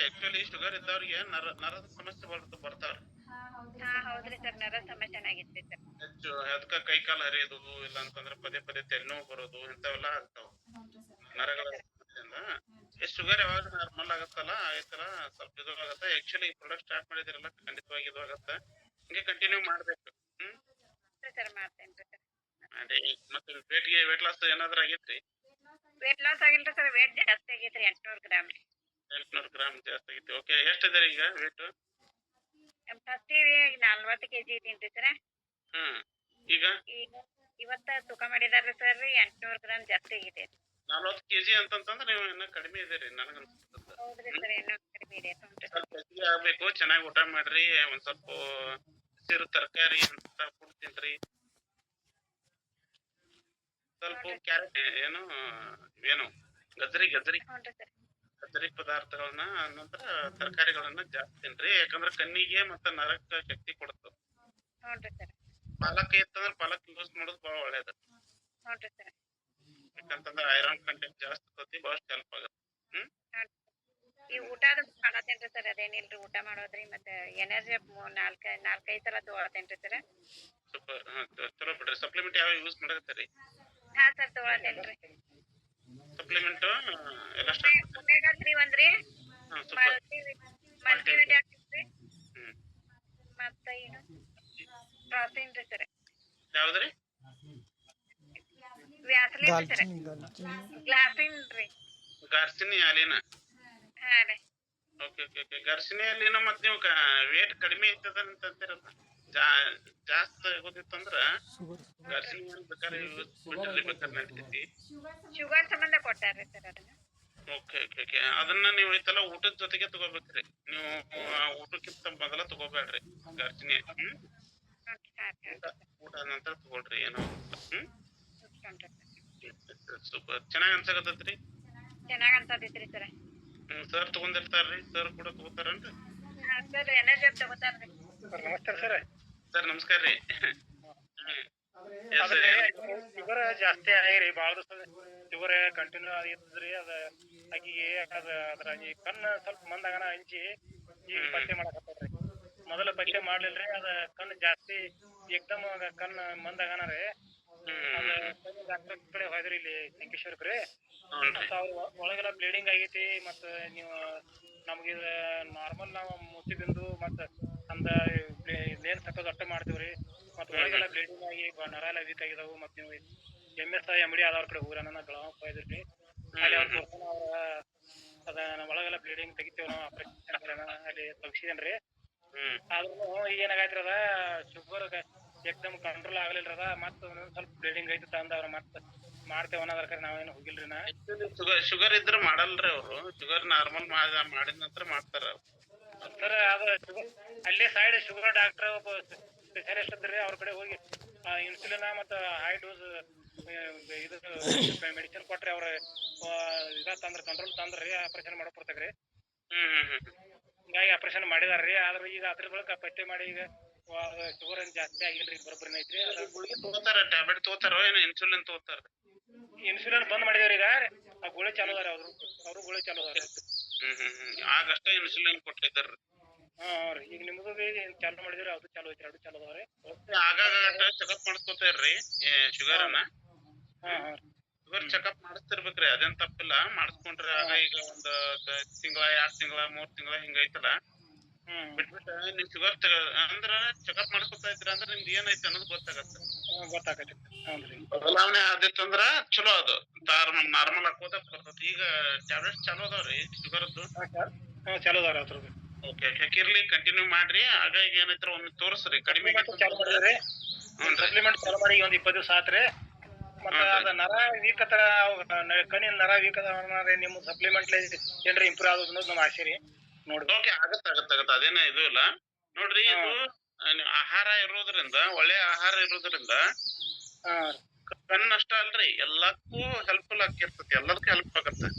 Actually sugar ಇದ್ದವ್ರಿಗೆ ನರದ ಸಮಸ್ಯೆ ಬರ್ತಾವ್ರಿ. ಹಾ ಹೌದ್ರಿ ಸರ್, ನರ ಸಮಸ್ಯೆ ಆಗಿತ್ರಿ ಸರ್. ಹೆಚ್ಚು ಅದಕ್ಕ ಕೈ ಕಾಲು ಹರಿಯೋದು, ಇಲ್ಲ ಅಂತಂದ್ರೆ ಪದೇ ಪದೇ ತಲೆನೋವು ಬರೋದು ಇಂಥವೆಲ್ಲ ಆಗ್ತಾವ ನರಗಳ ಸಮಸ್ಯೆಯಿಂದ. ಶುಗರ್ ಯಾವಾಗ ನಾರ್ಮಲ್ ಆಗತ್ತಲ್ಲ ಈ ತರ ಸ್ವಲ್ಪ ಇದು ಆಗತ್ತೆ. ಆಕ್ಚುಲಿ ಈ ಪ್ರಾಡಕ್ಟ್ ಸ್ಟಾರ್ಟ್ ಮಾಡಿದಿರಲ್ಲ, ಖಂಡಿತವಾಗಿ ಇದು ಆಗತ್ತೆ. ಹಿಂಗೆ ಕಂಟಿನ್ಯೂ ಮಾಡ್ಬೇಕು. ಸರ್ ಮಾಡ್ತೇನ್ರಿ ಸರ್. ಅದೇ ಮತ್ತೆ ವೇಟ್ ಲಾಸ್ ಏನಾದ್ರು ಆಗೈತ್ರಿ? ವೇಟ್ ಲಾಸ್ ಆಗಿಲ್ರಿ ಸರ್, ವೇಟ್ ಜಾಸ್ತಿ ಆಗೈತ್ರಿ 800 ಗ್ರಾಮ್. 800 ಗ್ರಾಮ್ ಜಾಸ್ತಿ ಆಗೈತಿ. ಓಕೆ, ಎಷ್ಟಿದೆ ಈಗ ವೇಟ್? ಫಸ್ಟ್ 40 kg ಇದೀನ್ರಿ ಸರ್. ಈಗ ಇವತ್ತ ತೂಕ ಮಾಡಿದಾರ್ರಿ ಸರ್, 800 ಗ್ರಾಮ್ ಜಾಸ್ತಿ ಆಗಿದೆ. 40 kg ಅಂತಂತಂದ್ರೆ ನೀವು ಇನ್ನ ಕಡಿಮೆ ಇದೀರಿ ನನಗೆ ಅನ್ಸುತ್ತೆ. ಹೌದ್ರಿ ಸರ್, ಇನ್ನೂ ಕಡಿಮೆ ಇದೆ. ಸ್ವಲ್ಪ ಹೆಚ್ಚಿಗೆ ಆಗ್ಬೇಕು, ಚೆನ್ನಾಗಿ ಊಟ ಮಾಡ್ರಿ, ಒಂದ್ ಸ್ವಲ್ಪ ಹಸಿರು ತರಕಾರಿ ಅಂತ ಫುಡ್ ತಿನ್ರಿ, ಸ್ವಲ್ಪ ಕ್ಯಾರೆಟ್ ಏನು ಗಜ್ರಿ ಗಜ್ರಿ ಪದಾರ್ಥಗಳನ್ನ, ನಂತರ ತರಕಾರಿಗಳನ್ನ ಜಾಸ್ತಿ ತಿನ್ರಿ. ಯಾಕಂದ್ರೆ ಕಣ್ಣಿಗೆ ಮತ್ತೆ ನರಕ್ಕ ಶಕ್ತಿ ಕೊಡುತ್ತೆ. ಪಾಲಕ್ ಇತ್ತಂದ್ರೆ ಪಾಲಕ್ ಯೂಸ್ ಮಾಡೋದು ಬಹಳ ಒಳ್ಳೇದು. ಯಾಕಂತಂದ್ರೆ ಐರನ್ ಕಂಟೆಂಟ್ ಜಾಸ್ತಿ ಇರ್ತೈತಿ, ಬಹಳಷ್ಟು ಹೆಲ್ಪ್ ಆಗುತ್ತೆ. ಈ ಊಟ ಮಾಡತ್ತೇನ್ರಿ ಸರ್, ಅದೇನಿಲ್ರಿ ಊಟ ಮಾಡೋದ್ರಿ, ಮತ್ತೆ ಎನರ್ಜಿ 4-5 ಸಲ ತಗೊಳತೇನ್ರಿ ಸರ್. ಸೂಪರ್, ಚಲೋ ಬಿಡ್ರಿ. ಸಪ್ಲಿಮೆಂಟ್ ಯಾವ ಯೂಸ್ ಮಾಡಕತ್ತೀರಿ? ಹಾ ಸರ್, ತಗೊಳತೇನ್ರಿ. ಸಪ್ಲಿಮೆಂಟ್ ಎಲ್ಲ ಒಮೆಗಾ 3 ಒಂದ್ರಿ, ಮಲ್ಟಿವಿಟಾಮಿನ್ ರೀ, ಮತ್ತ ಏನು ಪ್ರಾಟೀನ್ ರೀ ಸರ್. ಯಾವ್ದ್ರಿ? ವ್ಯಾಸಲಿನ್ ಸರ್, ಗ್ಲಾಸಿನ್ ರೀ, ಗಾರ್ಸಿನಿ ಅಲಿನ. ಹಾ ರೀ. Okay okay okay. ಗಾರ್ಸಿನಿ ಅಲಿನ ಮತ್ತೆ ನೀವು ವೇಟ್ ಕಡಿಮೆ ಇರ್ತದ ಅಂತ ಅಂತೀರಲ್ಲ, ಜಾಸ್ತಿ ಆಗೋದಿತ್ತಂದ್ರ ಗಾರ್ಸಿನಿ ಬೇಕಾದ್ರೆ ಯೂಸ್ ಬಿಟ್ರಿ, ಬೇಕಾದ್ರೆ ನಡೀತೈತಿ. ಶುಗರ್ ಸಂಬಂಧ ಕೊಟ್ಟಾರ್ರಿ ಸರ್ ಅದನ್ನ. Okay okay okay. ಅದನ್ನ ನೀವು ಐತಲ್ಲ ಊಟದ ಜೊತೆಗೆ ತಗೋಬೇಕ್ರಿ. ನೀವು ಊಟಕ್ಕಿಂತ ಮೊದಲ ತಗೋಬೇಡ್ರಿ ಗಾರ್ಸಿನಿ. ಊಟ ನಂತರ ತಗೊಳ್ರಿ, ಏನೋ. ಸೂಪರ್, ಚೆನ್ನಾಗ್ ಅನ್ಸಕತ್ತೈತ್ರಿ. ಚೆನ್ನಾಗ್ ಅನ್ಸತೈತ್ರಿ ಸರ್. ಸರ್ ತಗೊಂಡಿರ್ತಾರ್ರಿ, ಸರ್ ಕೂಡ ತಗೋತಾರನ್ರಿ? Sir energy ತಗೋತಾರ್ರಿ. ನಮಸ್ತೆ ಸರ್. ಸರ್ ನಮಸ್ಕಾರ ರೀ. ಶುಗರ್ ಜಾಸ್ತಿ ಆಗಿರಿ, ಭಾಳ ಶುಗರ್ ಕಂಟಿನ್ಯೂ ಆಗಿದ್ರಿ. ಆಕಿಗೆ ಅದ್ರ ಈ ಕಣ್ಣು ಸ್ವಲ್ಪ ಮಂದಾಗನ ಹಂಚಿ ಈಗ ಪತ್ತೆ ಮಾಡಕತ್ತಾರ್ರಿ. ಮೊದಲ ಪತ್ತೆ ಮಾಡ್ಲಿಲ್ರಿ, ಅದ ಕಣ್ಣು ಜಾಸ್ತಿ ಏಕ್ದಮ್ ಕಣ್ಣು ಮಂದಾಗನ ರೀ. ಡಾಕ್ಟರ್ ಕಡೆ ಹೋದ್ರಿ, ಇಲ್ಲಿ ಸಂಕೇಶ್ವರಕ್ರಿ. ಮತ್ತ ಅವ್ರ ಒಳಗೆಲ್ಲ ಬ್ಲೀಡಿಂಗ್ ಆಗೈತಿ. ಮತ್ತ ನೀವು ನಮ್ಗೆ ನಾರ್ಮಲ್ ನಾವು ಮುಚ್ಚಿಬಿಂದು ಮತ್ತ ಅಂದ ಲೇನ್ ಸಕ್ಕದ ಅಷ್ಟೇ ಮಾಡ್ತೀವ್ರಿ. ಮತ್ತ ಒಳಗೆಲ್ಲ ಬ್ಲೀಡಿಂಗ್ ಆಗಿ ನರ ಎಲ್ಲ ವೀಕ್ ಆಗಿದಾವು. ಮತ್ತ ನೀವು MSI ಆದವ್ರ ಕಡೆ ಹೋಗ್ರಿ, ನನ್ನ ಬೆಳಗಾವ್ ಹೋಯ್ದ್ರಿ. ಅಲ್ಲಿ ಅವ್ರ ತೋರ್ಸನ ಅವ್ರ ಅದ ಒಳಗೆಲ್ಲ ಬ್ಲೀಡಿಂಗ್ ತೆಗಿತೇವ್ ನಾವು, ಆಪರೇಷನ್ ಅಲ್ಲಿ ತಗ್ಸಿದೇನ್ರಿ. ಆದ್ರೂ ಈಗ ಏನಾಗೈತ್ರಿ, ಅದ ಶುಗರ್ ಏಕ್ದಮ್ ಕಂಟ್ರೋಲ್ ಆಗ್ಲಿಲ್ರಿ. ಅದ ಮತ್ತ ಸ್ವಲ್ಪ ಬ್ಲೀಡಿಂಗ್ ಐತಿ ತಂದ ಅವ್ರ ಮತ್ತ ಮಾಡ್ತೇವ ಅನ್ನೋದರ್ಕಾರ ನಾವೇನು ಹೋಗಿಲ್ರಿ. ಶುಗರ್ ಇದ್ರ ಮಾಡಲ್ರಿ ಅವ್ರು, ಶುಗರ್ ನಾರ್ಮಲ್ ಮಾಡಿದ ನಂತರ ಮಾಡ್ತಾರ ಸರ್. ಅದು ಅಲ್ಲೇ ಸೈಡ್ ಶುಗರ್ ಡಾಕ್ಟರ್ ಒಬ್ಬ ಸ್ಪೆಷಲಿಸ್ಟ್ ಇದ್ರಿ, ಅವ್ರ ಕಡೆ ಹೋಗಿ ಇನ್ಸುಲಿನ್ ಮತ್ತ ಹೈ ಡೋಸ್ ಇದು ಮೆಡಿಸಿನ್ ಕೊಟ್ರಿ. ಅವ್ರ ಇದ ತಂದ್ರ ಕಂಟ್ರೋಲ್ ತಂದ್ರಿ, ಆಪರೇಷನ್ ಮಾಡಕ್ ಬರ್ತಗ್ರಿ. ಹಿಂಗಾಗಿ ಆಪರೇಷನ್ ಮಾಡಿದಾರ್ರಿ. ಆದ್ರ ಈಗ ಅದ್ರ ಬಳಿಕ ಪತ್ತೆ ಮಾಡಿ ಈಗ ಶುಗರ್ ಏನ್ ಜಾಸ್ತಿ ಆಗಿಲ್ರಿ, ಬರೋಬ್ಬರಿನ ಐತ್ರಿ. ತಗೋತಾರ, ಟ್ಯಾಬ್ಲೆಟ್ ತಗೋತಾರ, ಏನು ಇನ್ಸುಲಿನ್ ತಗೋತಾರ? ಇನ್ಸುಲಿನ್ ಬಂದ್ ಮಾಡಿದೇವ್ರಿ. ಈಗ ಆ ಗೋಳಿ ಚಾಲು ಅದಾರ, ಅವ್ರು ಗೋಳಿ ಚಾಲು ಅದಾರ. ಆಗಷ್ಟೇ ಇನ್ಸುಲಿನ್ ಕೊಟ್ಟಿದ್ದಾರ. ರೀ, ಈಗ ನಿಮ್ದು ಚಾಲು ಮಾಡಿದ್ರಿ, ಅದು ಚಾಲು ಐತ್ರಿ, ಎರಡು ಚಾಲು ಅದಾವ್ರಿ. ಆಗಾಗ ಚೆಕಪ್ ಮಾಡಿಸ್ಕೊತಾರ್ರಿ ಶುಗರ್ ಅನ್ನ. ಶುಗರ್ ಚೆಕಪ್ ಮಾಡಿಸ್ತಿರ್ಬೇಕ್ರಿ, ಅದೇನ್ ತಪ್ಪಿಲ್ಲ. ಮಾಡಿಸ್ಕೊಂಡ್ರೆ ಆಗ ಈಗ ಒಂದ್ ತಿಂಗಳ 2 ತಿಂಗಳ 3 ತಿಂಗಳ ಹಿಂಗೈತಲ್ಲ, ಬಿಟ್ಬಿಟ್ಟ ನಿಮ್ ಶುಗರ್ ಅಂದ್ರ ಚೆಕಪ್ ಮಾಡಿಸ್ಕೊತಾ ಇದ್ರಿ ಅಂದ್ರೆ ನಿಮ್ದು ಏನೈತಿ ಅನ್ನೋದು ಗೊತ್ತಾಗತ್ತೆ. ಬದಲಾವಣೆ ಆದಿತ್ತಂದ್ರ ಚಲೋ, ಅದು ನಾರ್ಮಲ್ ಹಾಕೋದ ಬರ್ತೈತಿ. ಈಗ ಟ್ಯಾಬ್ಲೆಟ್ಸ್ ಚಾಲೂ ಅದಾವ್ರಿ ಶುಗರ್ದು? ಚಾಲು ಅದಾವ್ರಿ ಅದ್ರದ್ದು. ಓಕೆ, ಕಿರ್ಲಿ ಕಂಟಿನ್ಯೂ ಮಾಡ್ರಿ. ಆಗ ಈಗ ಏನೈತ್ರ ಒಮ್ಮೆ ತೋರಿಸ್ರಿ, ಕಡಿಮೆ ಚಾಲು ಮಾಡಿದ್ರಿ. ಸಪ್ಲಿಮೆಂಟ್ ಚಾಲು ಮಾಡಿ 1-20 ದಿವಸ ಆತ್ರಿ. ಮತ್ತ ಅದ ನರ ವೀಕ್ ತರ ಕಣ್ಣಿನ ನರ ವೀಕ್ ಅದ, ನಿಮ್ ಸಪ್ಲಿಮೆಂಟ್ ಏನ್ರಿ ಇಂಪ್ರೂವ್ ಆಗೋದು ಅನ್ನೋದು ನಮ್ಮ ಆಸೆ ರೀ. ನೋಡ್ರಿ. ಓಕೆ, ಆಗತ್ತ, ಅದೇನ ಇದು ಇಲ್ಲ ನೋಡ್ರಿ. ಇದು ಆಹಾರ ಇರೋದ್ರಿಂದ, ಒಳ್ಳೆ ಆಹಾರ ಇರೋದ್ರಿಂದ ಕಣ್ಣು ಅಷ್ಟ ಅಲ್ರಿ, ಎಲ್ಲಕ್ಕೂ ಹೆಲ್ಪ್ಫುಲ್ ಆಗಿರ್ತೈತಿ, ಎಲ್ಲದಕ್ಕೂ ಹೆಲ್ಪ್ ಆಗತ್ತೆ.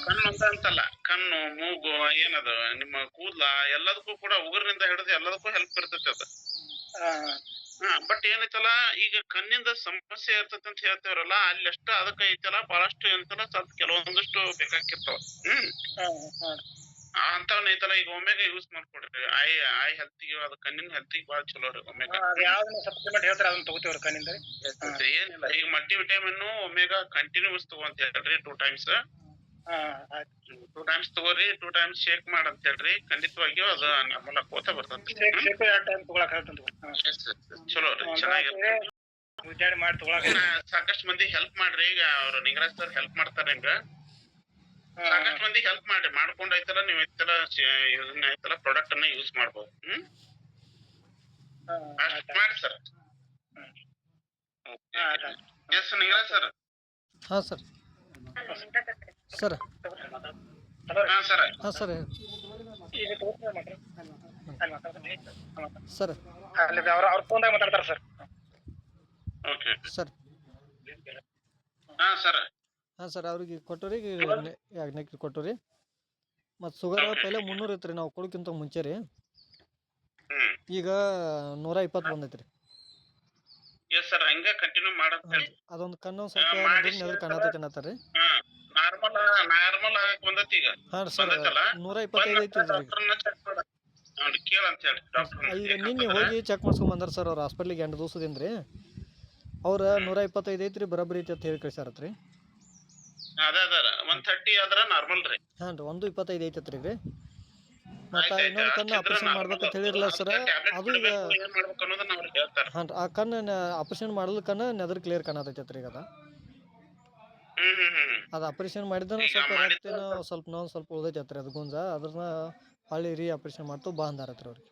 ಕಣ್ಣು ಅಂತಲ್ಲ, ಕಣ್ಣು, ಮೂಗು, ಏನದು ನಿಮ್ಮ ಕೂದ್ಲ, ಎಲ್ಲದಕ್ಕೂ ಕೂಡ ಉಗುರಿನಿಂದ ಹಿಡಿದು ಎಲ್ಲದಕ್ಕೂ ಹೆಲ್ಪ್ ಇರ್ತೈತಿ ಅದು. ಬಟ್ ಬಟ್ ಏನೈತಲ್ಲ ಈಗ ಕಣ್ಣಿಂದ ಸಮಸ್ಯೆ ಇರ್ತೈತಿ ಅಂತ ಹೇಳ್ತೇವ್ರಲ್ಲ ಅಲ್ಲಿ ಅಷ್ಟ ಅದಕ್ಕ ಐತಲ್ಲ ಬಹಳಷ್ಟು ಏನಂತಲ್ಲ ಸ್ವಲ್ಪ ಕೆಲವೊಂದಿಷ್ಟು ಬೇಕಾಗಿರ್ತಾವ ಅಂತವನ್ನ ಐತಲ್ಲ ಈಗ ಒಮ್ಮೆಗ ಯೂಸ್ ಮಾಡ್ಕೊಡ್ರಿ ಐ ಹೆಲ್ತಿಗೆ ಅದು ಕಣ್ಣಿನ ಹೆಲ್ತಿಗೆ ಬಾಳ ಚಲೋ ರೀ ಒಮ್ಮೆಗ ಯಾವ್ದನ್ನ ಸಪ್ಲಿಮೆಂಟ್ ಹೇಳ್ತಾರೆ ಅದನ್ನ ತಗೋತೀವ್ರಿ ಕಣ್ಣಿಂದ ಏನಿಲ್ಲ ಈಗ ಮಲ್ಟಿ ವಿಟಮಿನ್ ಒಮ್ಮೆಗ ಕಂಟಿನ್ಯೂಸ್ ತಗೊಂತ ಹೇಳ್ರಿ 2 times 2 times ತಗೋರಿ 2 times ಶೇಕ್ ಮಾಡಂತ ಹೇಳ್ರಿ ಖಂಡಿತವಾಗಿಯೂ ಅದು ನಾರ್ಮಲ್ ಆಗೋತ ಬರ್ತೈತಿ ಚಲೋ ರೀ ಚೆನ್ನಾಗಿರ್ತದೆ ಮಾಡಿ ತಗೊಳಕ ಸಾಕಷ್ಟು ಮಂದಿ ಹೆಲ್ಪ್ ಮಾಡ್ರಿ ಈಗ ಅವ್ರು ನಿಂಗರಾಜ್ ಸರ್ ಹೆಲ್ಪ್ ಮಾಡ್ತಾರೆ ನಿಮ್ಗ ಸಾಕಷ್ಟು ಮಂದಿ ಹೆಲ್ಪ್ ಮಾಡ್ರಿ ಮಾಡ್ಕೊಂಡ್ ಐತಲ್ಲ ನೀವ್ ಐತಲ್ಲ ಇದನ್ನ ಐತಲ್ಲ ಪ್ರಾಡಕ್ಟ್ ಅನ್ನ ಯೂಸ್ ಮಾಡ್ಬೋದು ಅಷ್ಟ್ ಮಾಡಿ ಸರ್ ಎಸ್ ನಿಂಗರಾಜ್ ಸರ್ ಹಾಂ ಸರ್ ಸರ್ ಹಾ ಸರ್ ಹಾಂ ಸರ್ ಸರ್ ಅವ್ರ ಫೋನ್ದಾಗ ಮಾತಾಡ್ತಾರ ಸರ್ ಓಕೆ ಸರ್ ಹಾ ಸರ್ ಹಾಂ ಸರ್ ಅವ್ರಿಗೆ ಕೊಟ್ಟರಿ ಎರಡು ನೆಕ್ರಿ ಕೊಟ್ಟರಿ ಮತ್ತು ಶುಗರ್ ಪೈಲೆ 300 ಇತ್ತು ರೀ ನಾವು ಕೊಡೋಕ್ಕಿಂತ ಮುಂಚೆ ರೀ ಈಗ 120 ಬಂದೈತೆ ರೀ ಎಸ್ ಸರ್ ಹಂಗ ಕಂಟಿನ್ಯೂ ಮಾಡಂತ ಹೇಳಿ ಅದೊಂದು ಕಣ್ಣು ಸ್ವಲ್ಪ ನೆದರ್ ಕಾಣತೈತೆ ಅನ್ನತ್ತಾರ ರೀ ನಾರ್ಮಲ್ ಆಗಕ್ ಬಂದೈತಿ ಈಗ ಹಾಂ ಸರ್ 125 ಐತಿ ಡಾಕ್ಟರ್ನ ಚೆಕ್ ಮಾಡ ನೋಡಿ ಕೇಳಂತ ಹೇಳಿ ಡಾಕ್ಟರ್ ಈಗ ನಿನ್ನೆ ಹೋಗಿ ಚೆಕ್ ಮಾಡ್ಸ್ಕೊಂಡ್ ಬಂದಾರ ಸರ್ ಅವ್ರ ಹಾಸ್ಪಿಟ್ಲಿಗೆ 2 ದಿವಸದಿಂದ ರೀ ಅವ್ರ 125 ಐತಿ ರೀ ಬರಾಬರಿ ಐತಿ ಅಂತ ಹೇಳಿ ಕಳ್ಸ್ಯಾರತ್ ರೀ ಅದ 130 ಆದ್ರ ನಾರ್ಮಲ್ ರೀ ಹಾಂ ರೀ 125 ಐತತ್ರಿ ರೀ ಮತ್ತು ಇನ್ನೊಂದು ಕಣ್ಣು ಆಪರೇಷನ್ ಮಾಡ್ಬೇಕಂತ ಹೇಳಿರಲ್ಲ ಸರ್ ಅದು ಈಗ ಏನ್ ಮಾಡ್ಬೇಕು ಅನ್ನೋದನ್ನ ಅವ್ರಿಗೆ ಹೇಳ್ತಾರೆ ಹಾಂ ಆ ಕಣ್ಣು ಆಪರೇಷನ್ ಮಾಡಲ್ ಕಣ್ಣು ನೆದರ್ ಕ್ಲಿಯರ್ ಕಾಣತೈತೆ ರೀ ಈಗ ಅದು ಆಪರೇಷನ್ ಮಾಡಿದ್ರೆ ಸ್ವಲ್ಪ ರಕ್ತನ ಸ್ವಲ್ಪ ಉಳ್ದೈತೆ ರೀ ಅದು ಗುಂಜ ಅದ್ರನ್ನ ಹೊಳ್ಳಿ ರೀ ಆಪರೇಷನ್ ಮಾಡ್ತು ಬಾ ಅಂದಾರತ್ರಿ ಅವ್ರಿಗೆ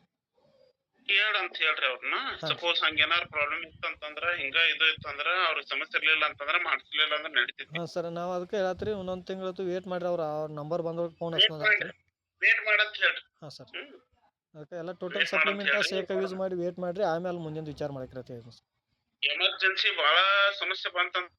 ಹೇಳಂತ ಹೇಳ್ರಿ ಅವ್ರನ್ನ ಸಪೋಸ್ ಹಂಗೇನಾರ ಪ್ರಾಬ್ಲಮ್ ಇತ್ತಂತಂದ್ರ ಹಿಂಗ ಇದು ಇತ್ತಂದ್ರ ಅವ್ರಿಗೆ ಸಮಸ್ಯೆ ಇರ್ಲಿಲ್ಲ ಅಂತಂದ್ರ ಮಾಡಿಸ್ಲಿಲ್ಲ ಅಂದ್ರೆ ನಡೀತೈತಿ ಹಾಂ ಸರ್ ನಾವು ಅದಕ್ಕೆ ಹೇಳತ್ರಿ ಇನ್ನೊಂದು ತಿಂಗಳು ವೇಟ್ ಮಾಡ್ರಿ ಅವ್ರ ನಂಬರ್ ಬಂದವ್ರಿಗೆ ಫೋನ್ ಹಚ್ಕೊಂಡ್ರಿ ವೇಟ್ ಮಾಡಂತ ಹೇಳ್ರಿ ಹಾಂ ಸರ್ ಅದಕ್ಕೆ ಎಲ್ಲ ಟೋಟಲ್ ಸಪ್ಲಿಮೆಂಟ ಶೇಕ್ ಯೂಸ್ ಮಾಡಿ ವೇಟ್ ಮಾಡ್ರಿ ಆಮೇಲೆ ಮುಂದಿನ ವಿಚಾರ ಮಾಡಕ್ರತಿ ಎಮರ್ಜೆನ್ಸಿ ಬಹಳ ಸಮಸ್ಯೆ ಬಂತಂತ